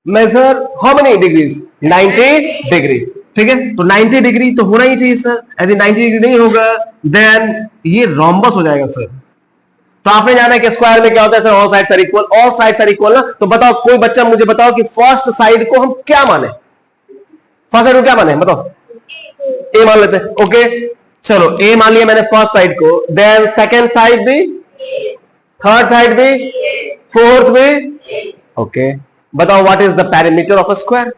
Major how many degrees 90 degree. ठीक है, तो 90 डिग्री तो होना ही चाहिए सर। यदि 90 डिग्री नहीं होगा देन ये रोम्बस हो जाएगा सर। तो आपने जाना है कि स्क्वायर में क्या होता है sir, all sides are equal. All sides are equal ना, तो बताओ कोई बच्चा मुझे बताओ कि फर्स्ट साइड को हम क्या माने, फर्स्ट साइड को क्या माने बताओ। ए मान लेते हैं। ओके चलो ए मान लिया मैंने फर्स्ट साइड को, देन सेकेंड साइड भी, थर्ड साइड भी, फोर्थ भी। ओके बताओ what is the parameter of a square,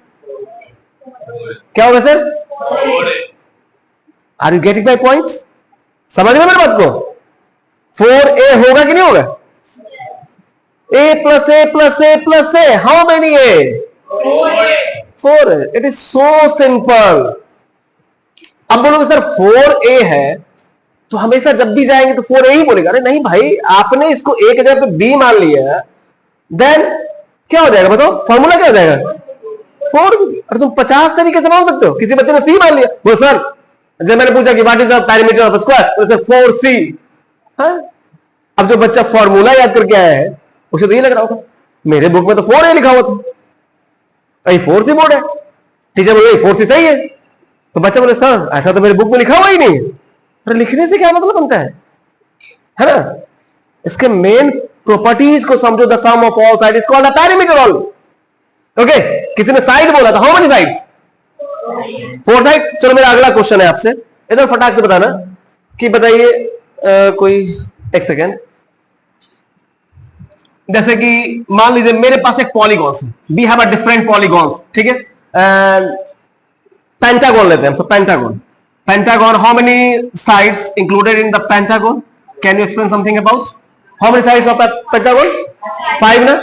क्या होगा sir? Are you getting my point? समझ में मेरी बात को? 4a होगा कि नहीं होगा? a plus A plus A plus A, how many A? 4। It is so simple. अब बोलोगे सर 4a है तो हमेशा जब भी जाएंगे तो 4a ही बोलेगा। अरे नहीं भाई, आपने इसको a के जगह पे b मान लिया, देन क्या हो जाएगा बताओ, फॉर्मूला क्या हो जाएगा? 4। अरे तुम 50 तरीके से मान सकते हो। किसी बच्चे ने c मान लिया, वो सर जब मैंने पूछा कि what is the parameter of square, तो सर 4c। हाँ? अब जो बच्चा फॉर्मूला याद करके आया है उसे तो ये लग रहा होगा मेरे बुक में तो 4a लिखा हुआ था, 4c बोर्ड है। टीचर बोले 4c सही है, तो बच्चा बोले सर ऐसा तो मेरे बुक में लिखा हुआ ही नहीं है। अरे लिखने से क्या मतलब बनता है ना? इसके मेन प्रॉपर्टीज को समझो। The sum of all side is called a parameter only. Okay, किसी ने साइड बोला था, हाउ मेनी साइड्स? 4 साइड। चलो मेरा अगला क्वेश्चन है आपसे, इधर फटाक से बताना कि बताइए कोई एक सेकेंड। जैसे कि मान लीजिए मेरे पास एक पॉलीगॉन है, we have a different polygons. ठीक है, पेंटागन लेते हैं हम सब। Pentagon, pentagon how many sides included in the pentagon? Can you explain something about how many sides of pentagon? 5 ना।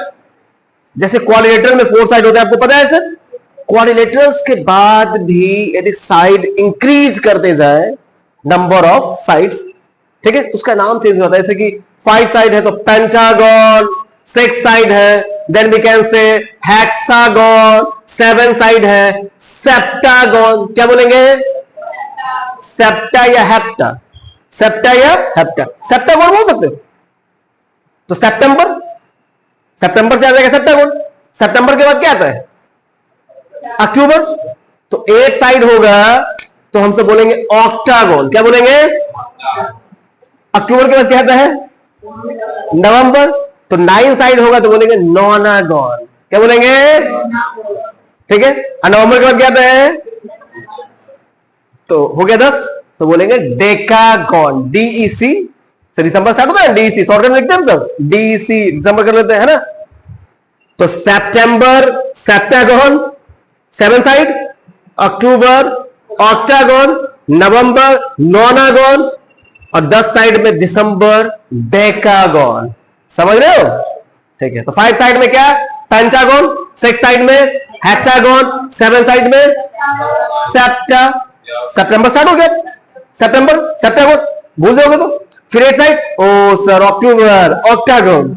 जैसे क्वाड्रिलेटरल में 4 साइड होते हैं, आपको पता है सर। क्वाड्रिलेटरल्स के बाद भी यदि साइड इंक्रीज करते जाए नंबर ऑफ साइड्स, ठीक है, उसका नाम चेंज होता है। जैसे कि 5 साइड है तो पेंटागन, 6 साइड है then we can say hexagon, 7 side है सेप्टागन। क्या बोलेंगे? सेप्टा या हेप्टा? सेप्टा या हेप्टा? सेप्टागन बोल सकते हो। तो सितंबर, सितंबर से आ जाएगा सेप्टागन। सितंबर के बाद क्या आता है? अक्टूबर। तो 8 साइड होगा तो हमसे बोलेंगे ऑक्टागन। क्या बोलेंगे? अक्टूबर के बाद क्या आता है? नवंबर। तो 9 साइड होगा तो बोलेंगे नोनागन। क्या बोलेंगे? ठीक है। और नवंबर के बाद क्या आता है? तो हो गया 10, तो बोलेंगे डेकागन। डीईसी से दिसंबर स्टार्ट होता है, डीईसी शॉर्टकट लिखते हैं सब, डीईसी दिसंबर कर लेते हैं ना। तो सितंबर सेप्टागन 7 साइड, अक्टूबर ऑक्टागन, नवंबर नोनागन और 10 साइड में दिसंबर डेकागन। समझ रहे हो? ठीक है। तो 5 साइड में क्या? पेंटागन, 6 साइड में हेक्सागन, 7 साइड में सेप्टा। सितंबर स्टार्ट हो गया, सितंबर सेप्टागन भूल जाओगे तो। फिर 8 साइड, ओ सर अक्टूबर ऑक्टागन,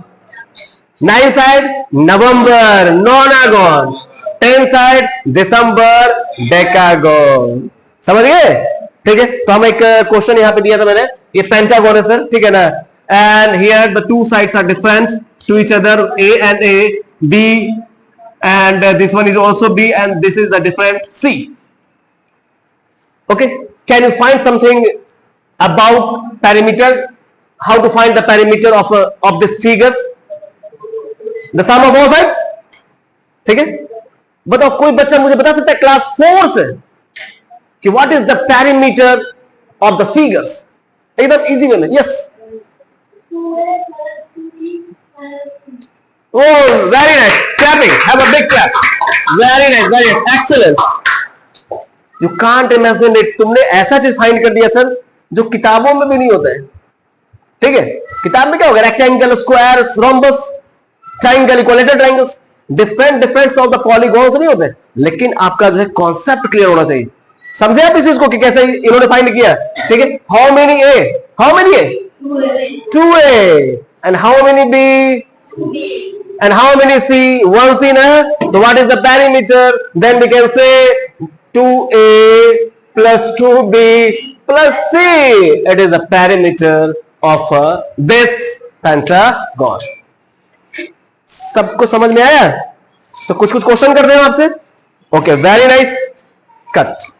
9 साइड नवंबर नोनागन, 10 साइड दिसंबर डेकागन। समझ गए? ठीक है। तो हम एक क्वेश्चन यहां पे दिया था मैंने, ये पेंटागन है सर, ठीक है ना। And here the 2 sides are different to each other, a and a, b and this one is also b and this is the different c. Okay, can you find something about parameter? How to find the parameter of this figures? The sum of all sides. ठीक है, बताओ कोई बच्चा मुझे बता सकता है class 4 से कि what is the parameter of the figures? एकदम इजी वे में। Yes, oh very nice, clapping, have a big clap, very nice, very nice, excellent, you can't imagine it। तुमने ऐसा चीज फाइंड कर दिया सर जो किताबों में भी नहीं होता है। ठीक है, किताब में क्या होगा? Rectangle, square, rhombus, triangle, equilateral triangles, different of the polygons नहीं होते, लेकिन आपका जो है कॉन्सेप्ट क्लियर होना चाहिए। समझे आप इस चीज को कि कैसे इन्होंने फाइंड किया? ठीक है। How many a? How many a? 2a। And how many b? And how many c? 1c ना। तो what is the parameter? Then we can say 2a plus 2b plus c, it is the perimeter of this pentagon। सबको समझ में आया? तो कुछ कुछ question करते हैं आपसे। Okay, very nice, cut.